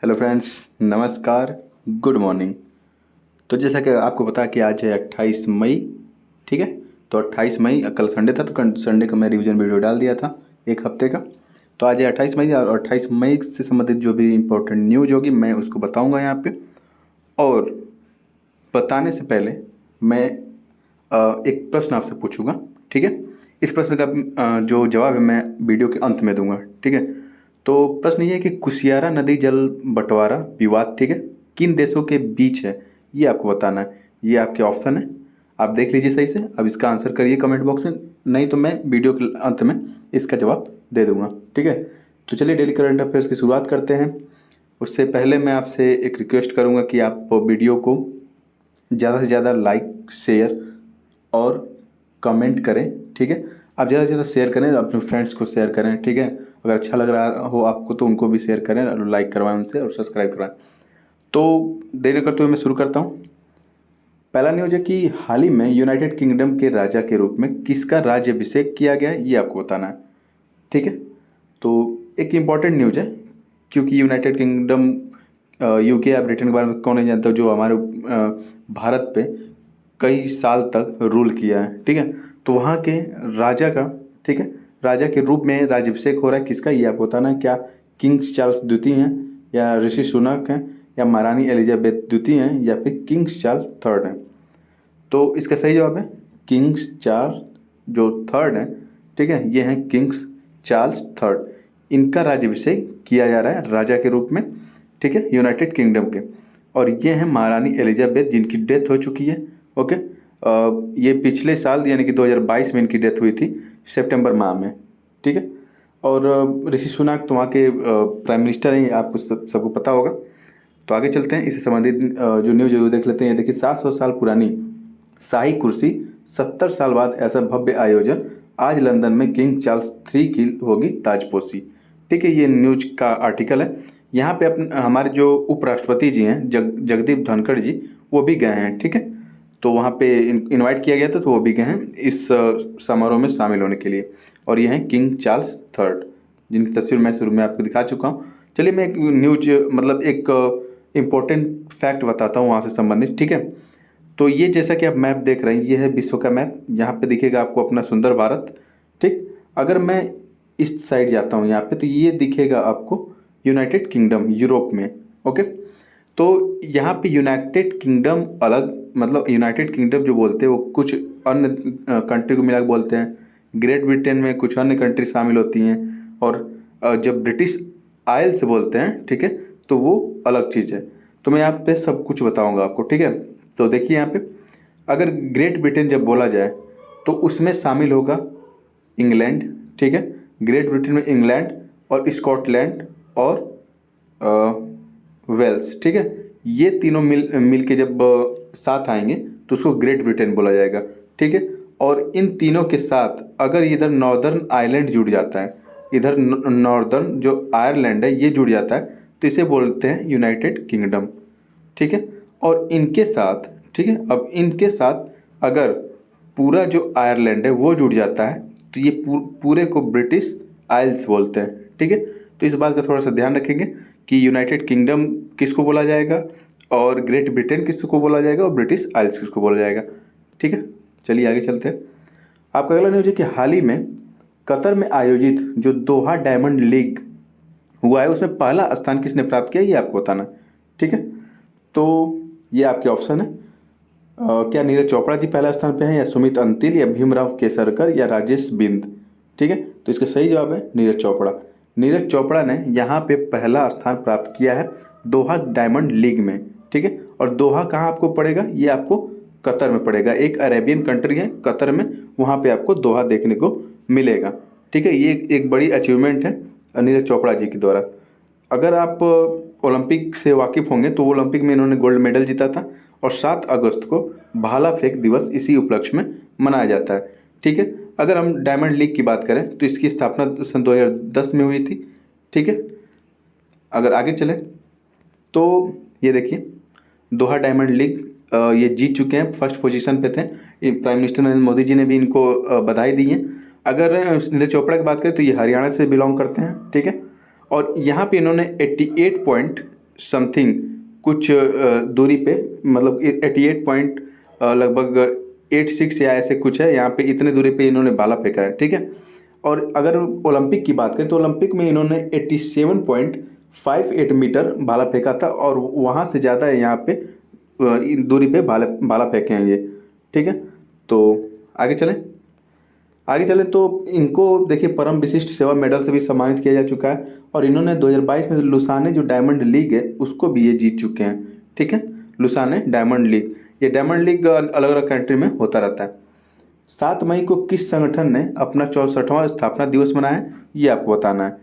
Hello friends, नमस्कार, good morning. तो जैसा कि आपको पता है कि आज है 28 मई। ठीक है, तो 28 मई कल संडे था, तो कल संडे का मैं रिवीजन वीडियो डाल दिया था एक हफ्ते का। तो आज है 28 मई और 28 मई से संबंधित जो भी इम्पोर्टेंट न्यूज होगी मैं उसको बताऊंगा यहाँ पे। और बताने से पहले मैं एक प्रश्न आपसे पूछूंगा। ठीक है, इस प्रश्न का जो जवाब है मैं वीडियो के अंत में दूंगा। ठीक है, तो प्रश्न ये है कि कुशियारा नदी जल बंटवारा विवाद, ठीक है, किन देशों के बीच है, ये आपको बताना है। ये आपके ऑप्शन है, आप देख लीजिए सही से। अब इसका आंसर करिए कमेंट बॉक्स में, नहीं तो मैं वीडियो के अंत में इसका जवाब दे दूंगा। ठीक है, तो चलिए डेली करंट अफेयर्स की शुरुआत करते हैं। उससे पहले मैं आपसे एक रिक्वेस्ट करूंगा कि आप वीडियो को ज़्यादा से ज़्यादा लाइक, शेयर और कमेंट करें। ठीक है, आप ज़्यादा से ज़्यादा शेयर करें, अपने फ्रेंड्स को शेयर करें। ठीक है, अगर अच्छा लग रहा हो आपको तो उनको भी शेयर करें और लाइक करवाएं उनसे और सब्सक्राइब करवाएं। तो देरी करते हुए मैं शुरू करता हूँ। पहला न्यूज है कि हाल ही में यूनाइटेड किंगडम के राजा के रूप में किसका राज्यभिषेक किया गया है, ये आपको बताना है। ठीक है, तो एक इम्पॉर्टेंट न्यूज है क्योंकि यूनाइटेड किंगडम, यूके या ब्रिटेन के बारे में कौन नहीं जानता, जो हमारे भारत पे कई साल तक रूल किया है। ठीक है, तो वहाँ के राजा का, ठीक है, राजा के रूप में राज्यभिषेक हो रहा है किसका, ये आपको बताना है। क्या किंग्स चार्ल्स द्वितीय हैं, या ऋषि सुनक हैं, या महारानी एलिजाबेथ द्वितीय हैं, या फिर किंग्स चार्ल्स थर्ड हैं। तो इसका सही जवाब है किंग्स चार्ल्स जो थर्ड हैं। ठीक है, ये हैं किंग्स चार्ल्स थर्ड। इनका राज्यभिषेक किया जा रहा है राजा के रूप में। ठीक है, यूनाइटेड किंगडम के। और ये हैं महारानी एलिजाबेथ जिनकी डेथ हो चुकी है। ओके, ये पिछले साल यानी कि 2022 में इनकी डेथ हुई थी, सितंबर माह में। ठीक है, और ऋषि सुनक तो वहाँ के प्राइम मिनिस्टर हैं, ये आपको सबको पता होगा। तो आगे चलते हैं, इससे संबंधित जो न्यूज है वो देख लेते हैं। देखिए, 700 साल पुरानी शाही कुर्सी, 70 साल बाद ऐसा भव्य आयोजन, आज लंदन में किंग चार्ल्स थ्री की होगी ताजपोशी। ठीक है, ये न्यूज का आर्टिकल है। यहाँ पे हमारे जो उपराष्ट्रपति जी हैं जगदीप धनखड़ जी, वो भी गए हैं। ठीक है, तो वहाँ पे इनवाइट किया गया था, तो वो भी गए हैं इस समारोह में शामिल होने के लिए। और ये हैं किंग चार्ल्स थर्ड, जिनकी तस्वीर मैं शुरू में आपको दिखा चुका हूँ। चलिए मैं एक न्यूज, मतलब एक इम्पोर्टेंट फैक्ट बताता हूँ वहाँ से संबंधित। ठीक है, तो ये जैसा कि आप मैप देख रहे हैं, ये है विश्व का मैप। यहाँ पे दिखेगा आपको अपना सुंदर भारत। ठीक, अगर मैं इस साइड जाता हूँ यहाँ पे, तो ये दिखेगा आपको यूनाइटेड किंगडम यूरोप में। ओके, तो यहाँ पे यूनाइटेड किंगडम अलग, मतलब यूनाइटेड किंगडम जो बोलते हैं वो कुछ अन्य कंट्री को मिला के बोलते हैं। ग्रेट ब्रिटेन में कुछ अन्य कंट्री शामिल होती हैं। और जब ब्रिटिश आयल से बोलते हैं, ठीक है, तो वो अलग चीज़ है। तो मैं यहाँ पे सब कुछ बताऊँगा आपको। ठीक है, तो देखिए यहाँ पे अगर ग्रेट ब्रिटेन जब बोला जाए तो उसमें शामिल होगा इंग्लैंड। ठीक है, ग्रेट ब्रिटेन में इंग्लैंड और स्कॉटलैंड और वेल्स। ठीक है, ये तीनों मिल के जब साथ आएंगे तो उसको ग्रेट ब्रिटेन बोला जाएगा। ठीक है, और इन तीनों के साथ अगर इधर नॉर्दर्न आयरलैंड जुड़ जाता है, इधर नॉर्दर्न जो आयरलैंड है ये जुड़ जाता है, तो इसे बोलते हैं यूनाइटेड किंगडम। ठीक है, और इनके साथ, ठीक है, अब इनके साथ अगर पूरा जो आयरलैंड है वो जुड़ जाता है तो ये पूरे को ब्रिटिश आइल्स बोलते हैं। ठीक है, तो इस बात का थोड़ा सा ध्यान रखेंगे कि यूनाइटेड किंगडम किसको बोला जाएगा, और ग्रेट ब्रिटेन किसको बोला जाएगा, और ब्रिटिश आइल्स किसको बोला जाएगा। ठीक है, चलिए आगे चलते हैं। आपका अगला न्यूज है कि हाल ही में कतर में आयोजित जो दोहा डायमंड लीग हुआ है उसमें पहला स्थान किसने प्राप्त किया, ये आपको बताना। ठीक है, तो ये आपके ऑप्शन है। क्या नीरज चोपड़ा जी पहला स्थान पे हैं, या सुमित अंतिल, या भीमराव केसरकर, या राजेश बिंद। ठीक है, तो इसका सही जवाब है नीरज चोपड़ा। नीरज चोपड़ा ने यहाँ पे पहला स्थान प्राप्त किया है दोहा डायमंड लीग में। ठीक है, और दोहा कहाँ आपको पड़ेगा, ये आपको कतर में पड़ेगा। एक अरेबियन कंट्री है कतर में, वहाँ पे आपको दोहा देखने को मिलेगा। ठीक है, ये एक बड़ी अचीवमेंट है नीरज चोपड़ा जी के द्वारा। अगर आप ओलंपिक से वाकिफ़ होंगे तो ओलंपिक में इन्होंने गोल्ड मेडल जीता था, और 7 अगस्त को भाला फेंक दिवस इसी उपलक्ष्य में मनाया जाता है। ठीक है, अगर हम डायमंड लीग की बात करें तो इसकी स्थापना सन 2010 में हुई थी। ठीक है, अगर आगे चले तो ये देखिए दोहा डायमंड लीग ये जीत चुके हैं, फर्स्ट पोजीशन पे थे। प्राइम मिनिस्टर नरेंद्र मोदी जी ने भी इनको बधाई दी है। अगर नीरज चोपड़ा की बात करें तो ये हरियाणा से बिलोंग करते हैं। ठीक है, और यहाँ पे इन्होंने समथिंग कुछ दूरी पे, मतलब 88 पॉइंट लगभग 86 या ऐसे कुछ है, यहाँ पे इतने दूरी पे इन्होंने भाला फेंका है, ठीक है। और अगर ओलंपिक की बात करें तो ओलंपिक में इन्होंने 87.58 मीटर भाला फेंका था, और वहाँ से ज़्यादा है यहाँ पे इन दूरी पे भाला भाला फेंके हैं ये, ठीक है। तो आगे चलें। आगे चले तो इनको देखिए परम विशिष्ट सेवा मेडल से भी सम्मानित किया जा चुका है, और इन्होंने 2022 में लुसाने जो डायमंड लीग है उसको भी ये जीत चुके हैं, ठीक है। लुसाने डायमंड लीग, ये डायमंड लीग अलग अलग कंट्री में होता रहता है। 7 मई को किस संगठन ने अपना 64वां स्थापना दिवस मनाया है, ये आपको बताना है।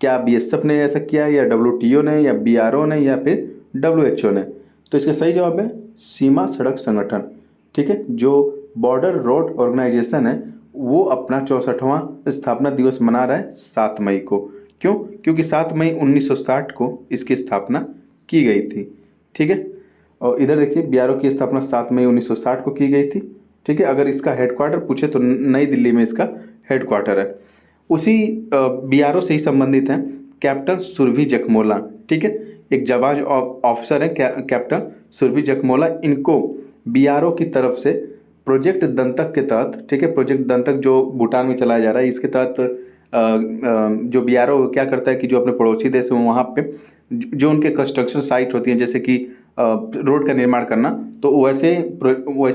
क्या BSF ने ऐसा किया, या WTO ने, या BRO ने, या फिर WHO ने? तो इसका सही जवाब है सीमा सड़क संगठन, ठीक है। जो बॉर्डर रोड ऑर्गेनाइजेशन है वो अपना 64वां स्थापना दिवस मना रहा है 7 मई को। क्यों? क्योंकि 7 मई 1960 को इसकी स्थापना की गई थी, ठीक है। और इधर देखिए BRO की स्थापना 7 मई 1960 को की गई थी, ठीक है। अगर इसका हेडक्वार्टर पूछे तो नई दिल्ली में इसका हेडक्वार्टर है। उसी BRO से ही संबंधित हैं कैप्टन सुरभि जखमोला, ठीक है। एक जाबाज ऑफिसर है कैप्टन सुरभि जखमोला। इनको BRO की तरफ से प्रोजेक्ट दंतक के तहत, ठीक है, प्रोजेक्ट दंतक जो भूटान में चलाया जा रहा है, इसके तहत जो BRO क्या करता है कि जो अपने पड़ोसी देश हैं वहाँ पे जो उनके कंस्ट्रक्शन साइट होती हैं, जैसे कि रोड का निर्माण करना, तो वैसे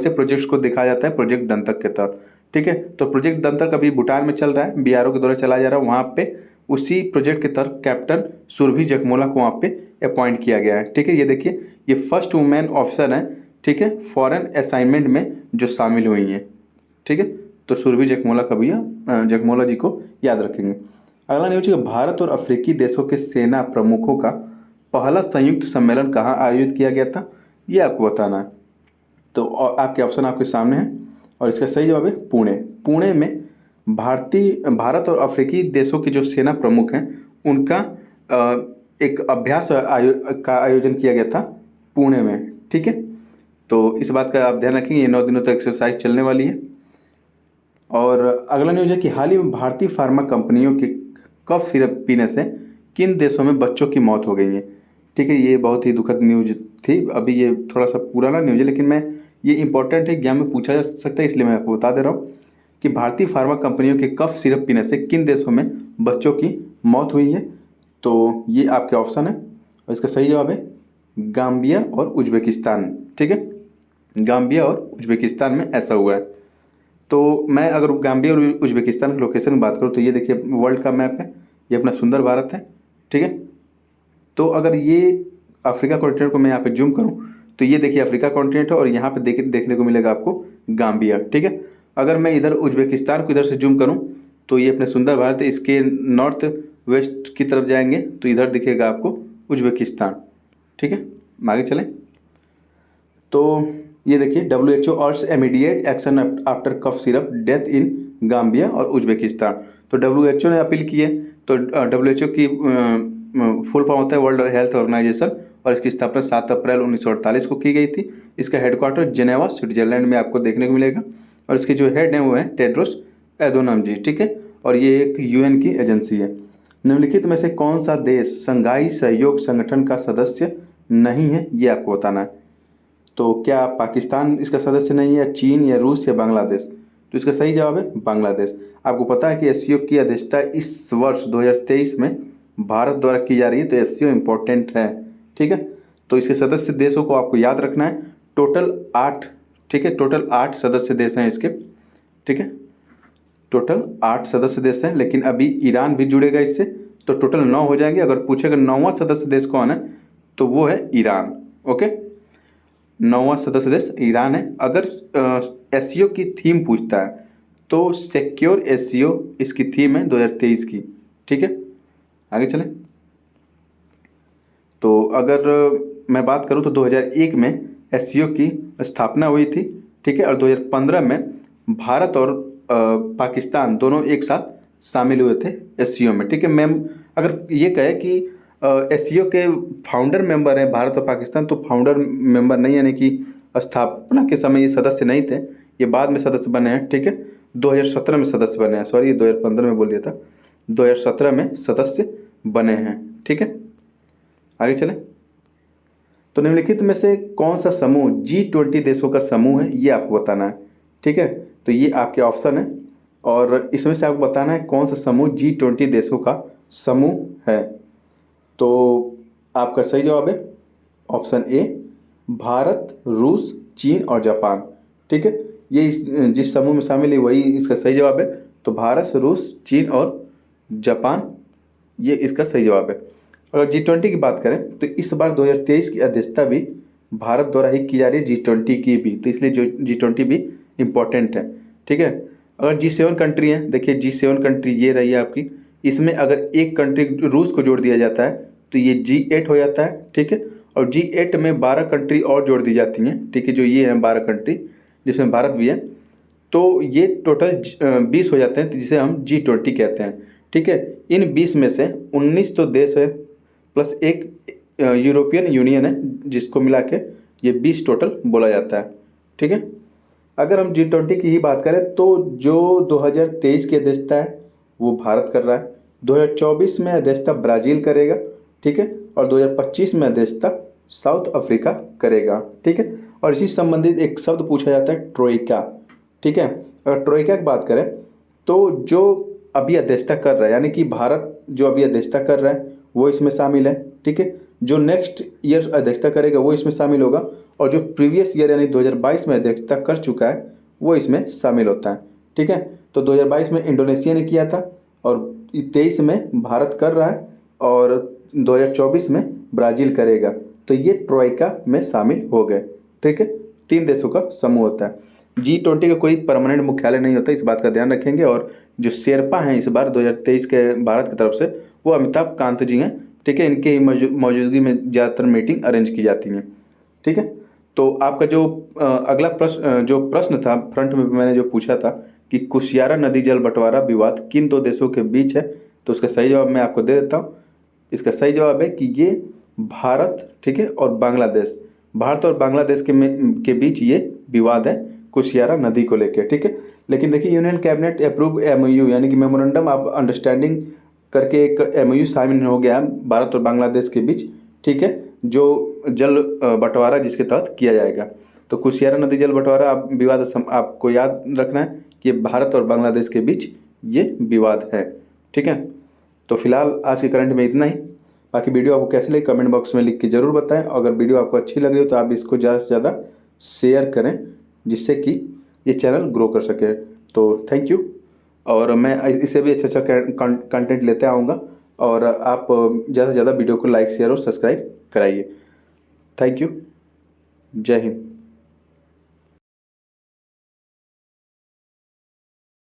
प्रोजेक्ट्स को दिखाया जाता है प्रोजेक्ट दंतक के तहत, ठीक है। तो प्रोजेक्ट दंतक अभी भूटान में चल रहा है, BRO के द्वारा चलाया जा रहा है वहाँ पे। उसी प्रोजेक्ट के तहत कैप्टन सुरभि जखमोला को वहाँ पे अपॉइंट किया गया है, ठीक है। ये देखिए ये फर्स्ट वुमेन ऑफिसर हैं, ठीक है, फॉरेन असाइनमेंट में जो शामिल हुई हैं, ठीक है। तो सुरभि जखमोला जी को याद रखेंगे। अगला न्यूज है भारत और अफ्रीकी देशों के सेना प्रमुखों का पहला संयुक्त सम्मेलन कहाँ आयोजित किया गया था, ये आपको बताना है। तो आपके ऑप्शन आपके सामने है, और इसका सही जवाब है पुणे। पुणे में भारत और अफ्रीकी देशों के जो सेना प्रमुख हैं उनका एक अभ्यास का आयोजन किया गया था पुणे में, ठीक है। तो इस बात का आप ध्यान रखेंगे, ये 9 दिनों तक एक्सरसाइज चलने वाली है। और अगला न्यूज है कि हाल ही में भारतीय फार्मा कंपनियों के कफ सिरप पीने से किन देशों में बच्चों की मौत हो गई है, ठीक है। ये बहुत ही दुखद न्यूज थी। अभी ये थोड़ा सा पुराना न्यूज है, लेकिन मैं ये इंपॉर्टेंट है, एग्जाम में पूछा जा सकता है, इसलिए मैं आपको बता दे रहा हूँ कि भारतीय फार्मा कंपनियों के कफ सिरप पीने से किन देशों में बच्चों की मौत हुई है। तो ये आपके ऑप्शन है, और इसका सही जवाब है गाम्बिया और उज्बेकिस्तान, ठीक है। गाम्बिया और उज्बेकिस्तान में ऐसा हुआ है। तो मैं अगर गाम्बिया और उज्बेकिस्तान की लोकेशन की बात करूँ तो ये देखिए वर्ल्ड का मैप है, ये अपना सुंदर भारत है, ठीक है। तो अगर ये अफ्रीका कॉन्टिनेंट को मैं यहाँ पे जूम करूँ तो ये देखिए अफ्रीका कॉन्टिनेंट है, और यहाँ पे देखने को मिलेगा आपको गाम्बिया, ठीक है। अगर मैं इधर उज्बेकिस्तान को इधर से जूम करूँ तो ये अपने सुंदर भारत है, इसके नॉर्थ वेस्ट की तरफ जाएंगे तो इधर दिखेगा आपको उज्बेकिस्तान, ठीक है। आगे चलें। तो ये देखिए WHO urge immediate action after cough syrup death in Gambia और उज्बेकिस्तान। तो WHO ने अपील की है। तो WHO की फुल फॉर्म होता है वर्ल्ड हेल्थ ऑर्गेनाइजेशन, और इसकी स्थापना 7 अप्रैल 1948 को की गई थी। इसका हेडक्वार्टर जेनेवा स्विट्जरलैंड में आपको देखने को मिलेगा, और इसके जो हेड हैं वो हैं टेड्रोस एडोनम जी, ठीक है। और ये एक UN की एजेंसी है। निम्नलिखित में से कौन सा देश संघाई सहयोग संगठन का सदस्य नहीं है, ये आपको बताना है। तो क्या पाकिस्तान इसका सदस्य नहीं है, चीन, या रूस, या बांग्लादेश? तो इसका सही जवाब है बांग्लादेश। आपको पता है कि SCO की अध्यक्षता इस वर्ष 2023 में भारत द्वारा की जा रही है, तो SCO इम्पोर्टेंट है, ठीक है। तो इसके सदस्य देशों को आपको याद रखना है, टोटल 8, ठीक है, टोटल 8 सदस्य देश हैं इसके, ठीक है। टोटल 8 सदस्य देश हैं, लेकिन अभी ईरान भी जुड़ेगा इससे, तो टोटल 9 हो जाएंगे। अगर पूछेगा 9वां सदस्य देश कौन है तो वो है ईरान, ओके। 9वां सदस्य देश ईरान है। अगर SCO की थीम पूछता है तो सिक्योर SCO इसकी थीम है 2023 की, ठीक है। आगे चलें। तो अगर मैं बात करूं तो 2001 में SCO की स्थापना हुई थी, ठीक है, और 2015 में भारत और पाकिस्तान दोनों एक साथ शामिल हुए थे SCO में, ठीक है। मैम अगर ये कहे कि SCO के फाउंडर मेंबर हैं भारत और पाकिस्तान, तो फाउंडर मेंबर नहीं, यानी कि स्थापना के समय ये सदस्य नहीं थे, ये बाद में सदस्य बने हैं, ठीक है। 2017 में सदस्य बने हैं, सॉरी 2015 में बोल दिया था, 2017 में सदस्य बने हैं, ठीक है। आगे चलें। तो निम्नलिखित में से कौन सा समूह G20 देशों का समूह है, ये आपको बताना है। ठीक है, तो ये आपके ऑप्शन है और इसमें से आपको बताना है कौन सा समूह G20 देशों का समूह है। तो आपका सही जवाब है ऑप्शन ए, भारत, रूस, चीन और जापान। ठीक है, ये जिस समूह में शामिल है वही इसका सही जवाब है। तो भारत, रूस, चीन और जापान, ये इसका सही जवाब है। अगर G20 की बात करें तो इस बार 2023 की अध्यक्षता भी भारत द्वारा ही की जा रही है G20 की भी, तो इसलिए जो G20 भी इम्पोर्टेंट है। ठीक है, अगर G7 कंट्री है, देखिए G7 कंट्री ये रही है आपकी, इसमें अगर एक कंट्री रूस को जोड़ दिया जाता है तो ये G8 हो जाता है। ठीक है, और G8 में 12 कंट्री और जोड़ दी जाती हैं। ठीक है, जो ये हैं 12 कंट्री जिसमें भारत भी है, तो ये टोटल 20 हो जाते हैं, जिसे हम G20 कहते हैं। ठीक है, इन 20 में से 19 तो देश है प्लस एक यूरोपियन यूनियन है, जिसको मिला के ये 20 टोटल बोला जाता है। ठीक है, अगर हम G20 की ही बात करें तो जो 2023 की अध्यक्षता है वो भारत कर रहा है, 2024 में अध्यक्षता ब्राज़ील करेगा। ठीक है, और 2025 में अध्यक्षता साउथ अफ्रीका करेगा। ठीक है, और इसी संबंधित एक शब्द पूछा जाता है ट्रोइका। ठीक है, अगर ट्रोइका की बात करें तो जो अभी अध्यक्षता कर रहा है, यानी कि भारत जो अभी अध्यक्षता कर रहा है वो इसमें शामिल है। ठीक है, जो नेक्स्ट ईयर अध्यक्षता करेगा वो इसमें शामिल होगा, और जो प्रीवियस ईयर यानी 2022 में अध्यक्षता कर चुका है वो इसमें शामिल होता है। ठीक है, तो 2022 में इंडोनेशिया ने किया था और 23 में भारत कर रहा है और 2024 में ब्राज़ील करेगा, तो ये ट्रोइका में शामिल हो गए। ठीक है, 3 देशों का समूह होता है। G20 का कोई परमानेंट मुख्यालय नहीं होता, इस बात का ध्यान रखेंगे। और जो शेरपा हैं इस बार 2023 के भारत की तरफ से वो अमिताभ कांत जी हैं। ठीक है, इनके मौजूदगी में ज़्यादातर मीटिंग अरेंज की जाती हैं। ठीक है, तो आपका जो अगला प्रश्न था फ्रंट में मैंने जो पूछा था कि कुशियारा नदी जल बंटवारा विवाद किन 2 देशों के बीच है, तो उसका सही जवाब मैं आपको दे देता हूँ। इसका सही जवाब है कि ये भारत, ठीक है, और बांग्लादेश, भारत और बांग्लादेश के बीच ये विवाद है कुशियारा नदी को लेकर। ठीक है, लेकिन देखिए यूनियन कैबिनेट अप्रूव MOU यानी कि मेमोरेंडम ऑफ अंडरस्टैंडिंग करके एक MOU साइन हो गया भारत और बांग्लादेश के बीच। ठीक है, जो जल बंटवारा जिसके तहत किया जाएगा। तो कुशियारा नदी जल बंटवारा विवाद आपको याद रखना है कि भारत और बांग्लादेश के बीच ये विवाद है। ठीक है, तो फिलहाल आज के करंट में इतना ही। बाकी वीडियो आपको कैसे लगी कमेंट बॉक्स में लिख के ज़रूर बताएं। अगर वीडियो आपको अच्छी लग रही हो तो आप इसको ज़्यादा से ज़्यादा शेयर करें, जिससे कि ये चैनल ग्रो कर सके। तो थैंक यू, और मैं इससे भी अच्छा कंटेंट लेते आऊँगा, और आप ज़्यादा से ज़्यादा वीडियो को लाइक, शेयर और सब्सक्राइब कराइए। थैंक यू, जय हिंद।